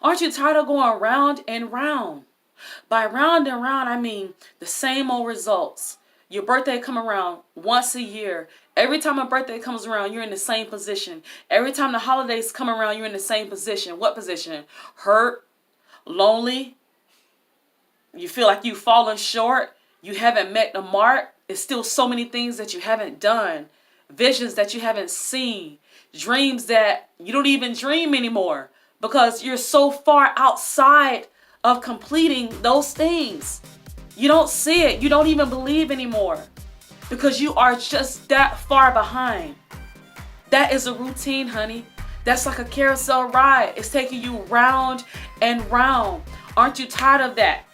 Aren't you tired of going round and round? By round and round, I mean the same old results. Your birthday come around once a year. Every time a birthday comes around, you're in the same position. Every time the holidays come around, you're in the same position. What position? Hurt, lonely. You feel like you've fallen short. You haven't met the mark. It's still so many things that you haven't done. Visions that you haven't seen. Dreams that you don't even dream anymore because you're so far outside of completing those things. You don't see it. You don't even believe anymore because you are just that far behind. That is a routine, honey. That's like a carousel ride. It's taking you round and round. Aren't you tired of that?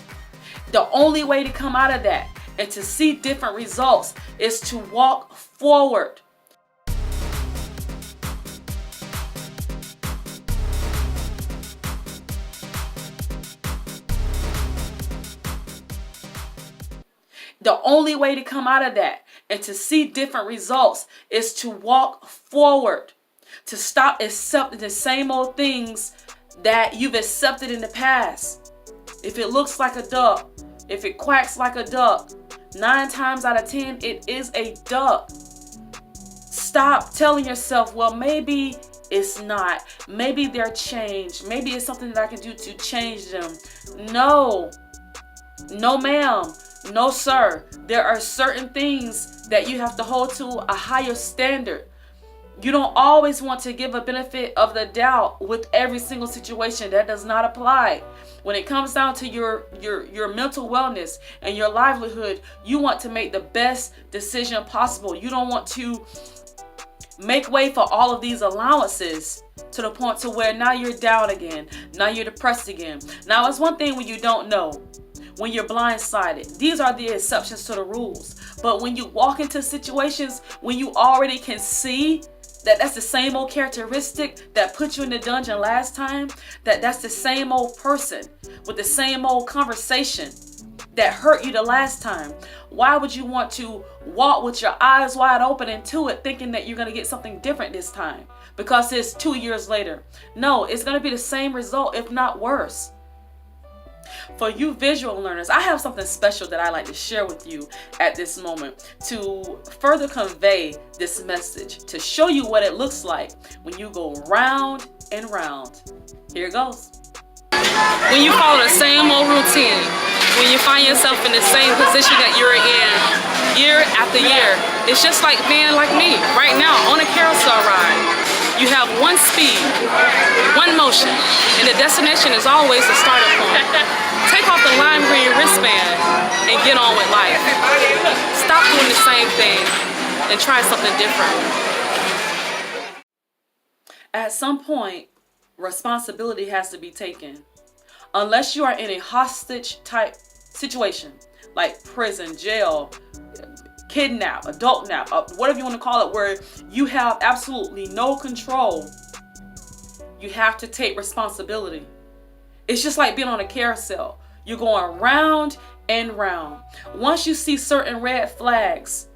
The only way to come out of that and to see different results is to walk forward. The only way to come out of that and to see different results is to walk forward. To stop accepting the same old things that you've accepted in the past. If it looks like a duck, if it quacks like a duck, 9 times out of 10, it is a duck. Stop telling yourself, well, maybe it's not. Maybe they're changed. Maybe it's something that I can do to change them. No. No, ma'am. No, sir. There are certain things that you have to hold to a higher standard. You don't always want to give a benefit of the doubt with every single situation. That does not apply. When it comes down to your mental wellness and your livelihood, you want to make the best decision possible. You don't want to make way for all of these allowances to the point to where now you're down again. Now you're depressed again. Now, it's one thing when you don't know, when you're blindsided. These are the exceptions to the rules. But when you walk into situations when you already can see that that's the same old characteristic that put you in the dungeon last time, that's the same old person with the same old conversation that hurt you the last time, why would you want to walk with your eyes wide open into it thinking that you're going to get something different this time because it's 2 years later? No, it's going to be the same result, if not worse. For you visual learners, I have something special that I like to share with you at this moment to further convey this message, to show you what it looks like when you go round and round. Here it goes. When you follow the same old routine, when you find yourself in the same position that you're in year after year, it's just like being like me right now on a carousel ride. You have one speed, one motion, and the destination is always the starting point. Take off the lime green wristband and get on with life. Stop doing the same thing and try something different. At some point, responsibility has to be taken. Unless you are in a hostage type situation, like prison, jail, kidnap, adult nap, whatever you want to call it, where you have absolutely no control, you have to take responsibility. It's just like being on a carousel. You're going round and round. Once you see certain red flags,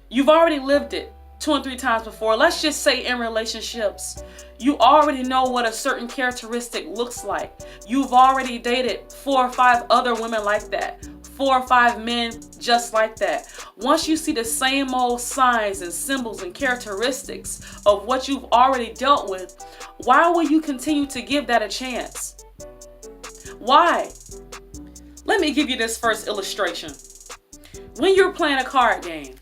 you've already lived it 2 and 3 times before. Let's just say in relationships, you already know what a certain characteristic looks like. You've already dated 4 or 5 other women like that. 4 or 5 men just like that. Once you see the same old signs and symbols and characteristics of what you've already dealt with, why will you continue to give that a chance? Why? Let me give you this first illustration. When you're playing a card game,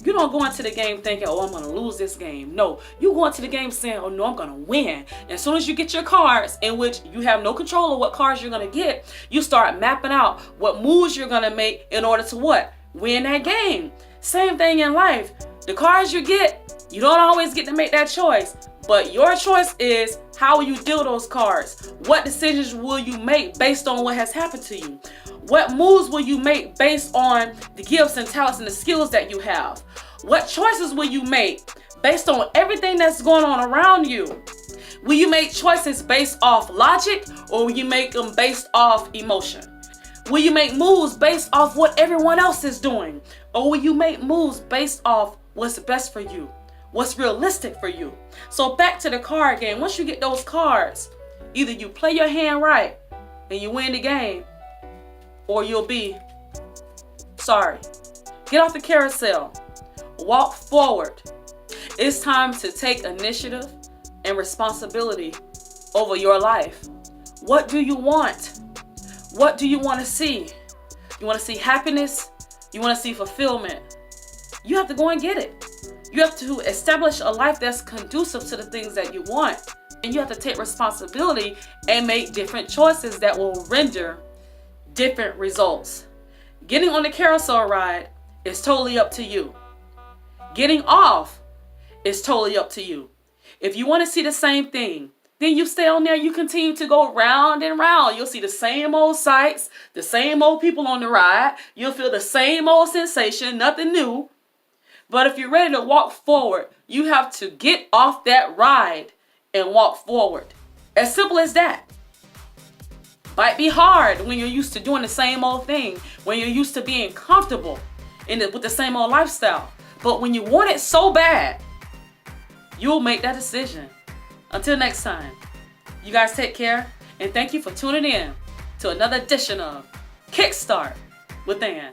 you don't go into the game thinking, oh, I'm going to lose this game. No, you go into the game saying, oh, no, I'm going to win. And as soon as you get your cards, in which you have no control of what cards you're going to get, you start mapping out what moves you're going to make in order to what? Win that game. Same thing in life. The cards you get, you don't always get to make that choice. But your choice is, how will you deal those cards? What decisions will you make based on what has happened to you? What moves will you make based on the gifts and talents and the skills that you have? What choices will you make based on everything that's going on around you? Will you make choices based off logic, or will you make them based off emotion? Will you make moves based off what everyone else is doing? Or will you make moves based off what's best for you? What's realistic for you? So back to the card game. Once you get those cards, Either you play your hand right and you win the game, or you'll be sorry. Get off the carousel. Walk forward. It's time to take initiative and responsibility over your life. What do you want? What do you want to see? You want to see happiness? You want to see fulfillment? You have to go and get it. You have to establish a life that's conducive to the things that you want. And you have to take responsibility and make different choices that will render different results. Getting on the carousel ride is totally up to you. Getting off is totally up to you. If you want to see the same thing, then you stay on there. You continue to go round and round. You'll see the same old sights, the same old people on the ride. You'll feel the same old sensation, nothing new. But if you're ready to walk forward, you have to get off that ride and walk forward. As simple as that. Might be hard when you're used to doing the same old thing, when you're used to being comfortable with the same old lifestyle. But when you want it so bad, you'll make that decision. Until next time, you guys take care, and thank you for tuning in to another edition of Kickstart with Ann.